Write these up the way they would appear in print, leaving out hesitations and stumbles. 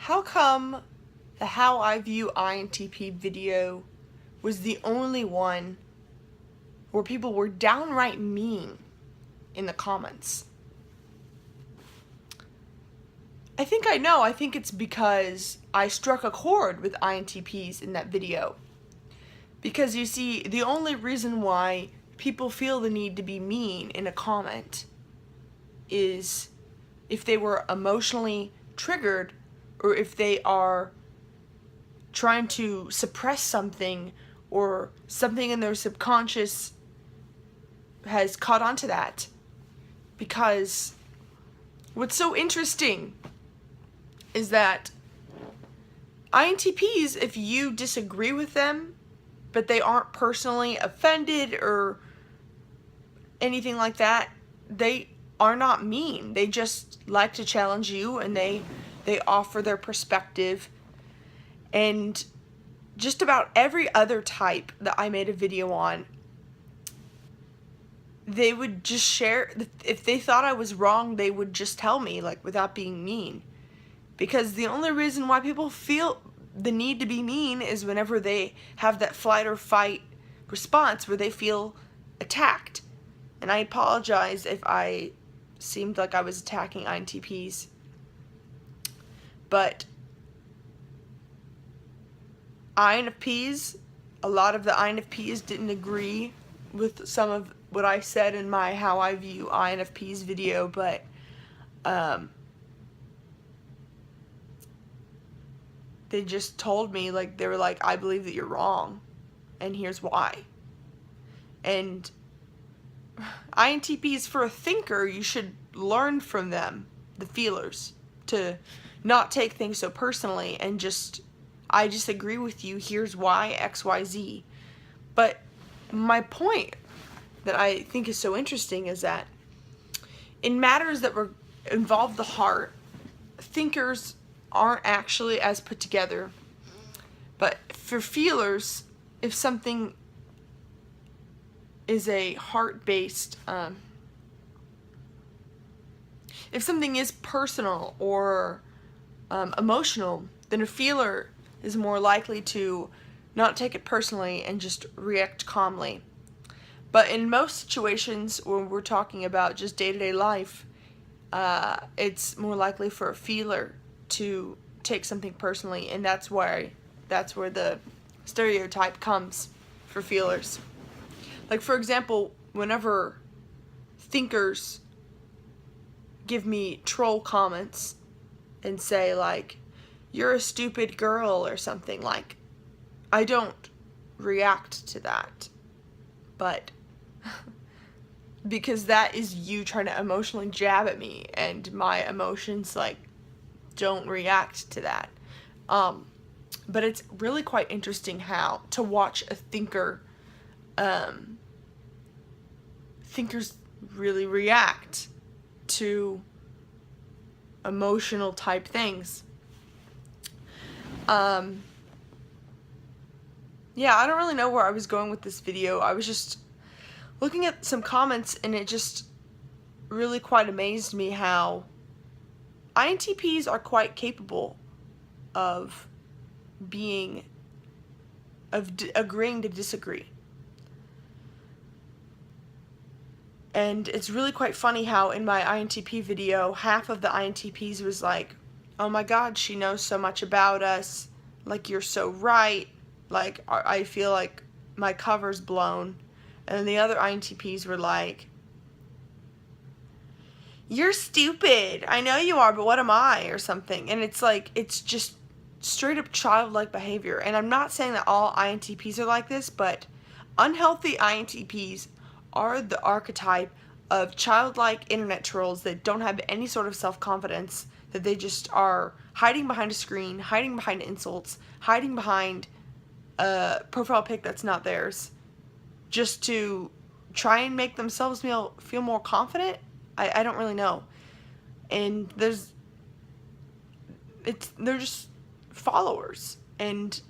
How come the How I View INTP video was the only one where people were downright mean in the comments? I think I know. I think it's because I struck a chord with INTPs in that video. Because you see, the only reason why people feel the need to be mean in a comment is if they were emotionally triggered, or if they are trying to suppress something, or something in their subconscious has caught on to that. Because what's so interesting is that INTPs, if you disagree with them, but they aren't personally offended or anything like that, they are not mean. They just like to challenge you, and they offer their perspective. And just about every other type that I made a video on, they would just share. If they thought I was wrong, they would just tell me, like, without being mean. Because the only reason why people feel the need to be mean is whenever they have that flight or fight response where they feel attacked. And I apologize if I seemed like I was attacking INTPs. But INFPs, a lot of the INFPs didn't agree with some of what I said in my How I View INFPs video, but they just told me, like, they were like, I believe that you're wrong, and here's why. And INTPs, for a thinker, you should learn from them, the feelers, to not take things so personally and just, I disagree with you, here's why, X, Y, Z. But my point that I think is so interesting is that in matters that involve the heart, thinkers aren't actually as put together. But for feelers, if something is a heart-based, if something is personal or emotional, then a feeler is more likely to not take it personally and just react calmly. But in most situations when we're talking about just day-to-day life, it's more likely for a feeler to take something personally, and that's where the stereotype comes for feelers. Like, for example, whenever thinkers give me troll comments and say, like, you're a stupid girl or something, like, I don't react to that. But because that is you trying to emotionally jab at me, and my emotions, like, don't react to that. But it's really quite interesting how to watch a thinker, thinkers really react to emotional type things. Yeah, I don't really know where I was going with this video. I was just looking at some comments, and it just really quite amazed me how INTPs are quite capable of agreeing to disagree. And it's really quite funny how in my INTP video, half of the INTPs was like, oh my god, she knows so much about us, like, you're so right, like, I feel like my cover's blown. And then the other INTPs were like, you're stupid, I know you are, but what am I, or something. And it's like, it's just straight up childlike behavior. And I'm not saying that all INTPs are like this, but unhealthy INTPs are the archetype of childlike internet trolls that don't have any sort of self-confidence, that they just are hiding behind a screen, hiding behind insults, hiding behind a profile pic that's not theirs, just to try and make themselves feel more confident. I don't really know. And they're just followers, and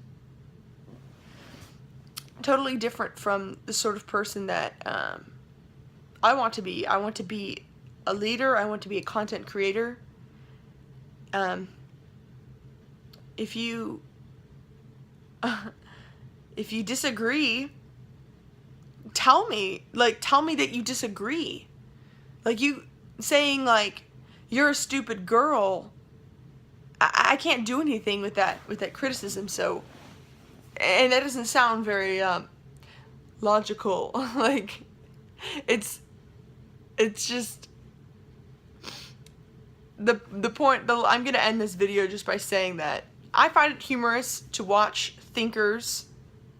totally different from the sort of person that I want to be. I want to be a leader. I want to be a content creator. if you if you disagree, tell me that you disagree. Like, you saying like you're a stupid girl, I can't do anything with that criticism. So, and that doesn't sound very logical. Like, it's just the point. I'm gonna end this video just by saying that I find it humorous to watch thinkers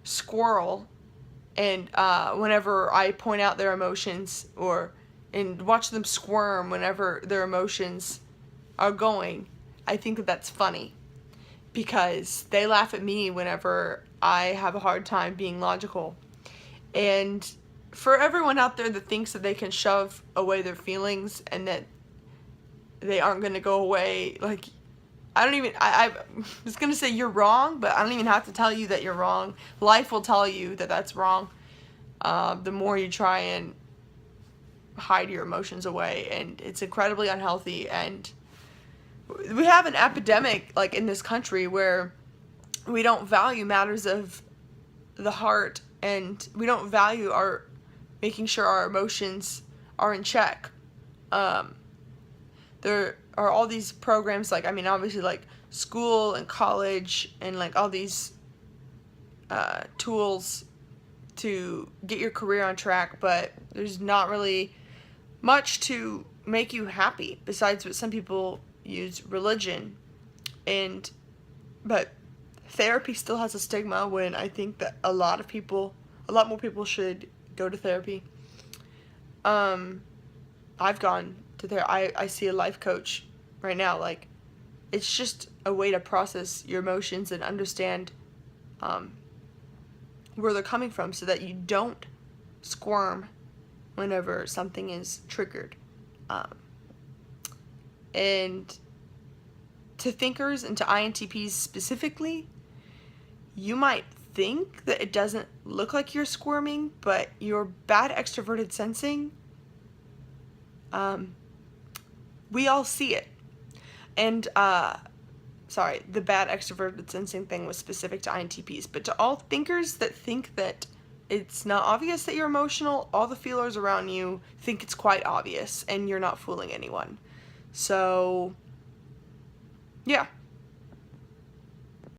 squirrel, and whenever I point out their emotions, and watch them squirm whenever their emotions are going. I think that that's funny, because they laugh at me whenever I have a hard time being logical. And for everyone out there that thinks that they can shove away their feelings and that they aren't going to go away, like, I was going to say you're wrong, but I don't even have to tell you that you're wrong. Life will tell you that that's wrong. The more you try and hide your emotions away, and it's incredibly unhealthy. And we have an epidemic, like, in this country where we don't value matters of the heart, and we don't value making sure our emotions are in check. There are all these programs, like, I mean, obviously, like, school and college and, like, all these tools to get your career on track, but there's not really much to make you happy besides what some people use religion. But therapy still has a stigma, when I think that a lot more people should go to therapy. I've gone to therapy. I see a life coach right now. Like, it's just a way to process your emotions and understand where they're coming from, so that you don't squirm whenever something is triggered. And to thinkers and to INTPs specifically, you might think that it doesn't look like you're squirming, but your bad extroverted sensing, we all see it. And, sorry, the bad extroverted sensing thing was specific to INTPs, but to all thinkers that think that it's not obvious that you're emotional, all the feelers around you think it's quite obvious, and you're not fooling anyone. So, yeah.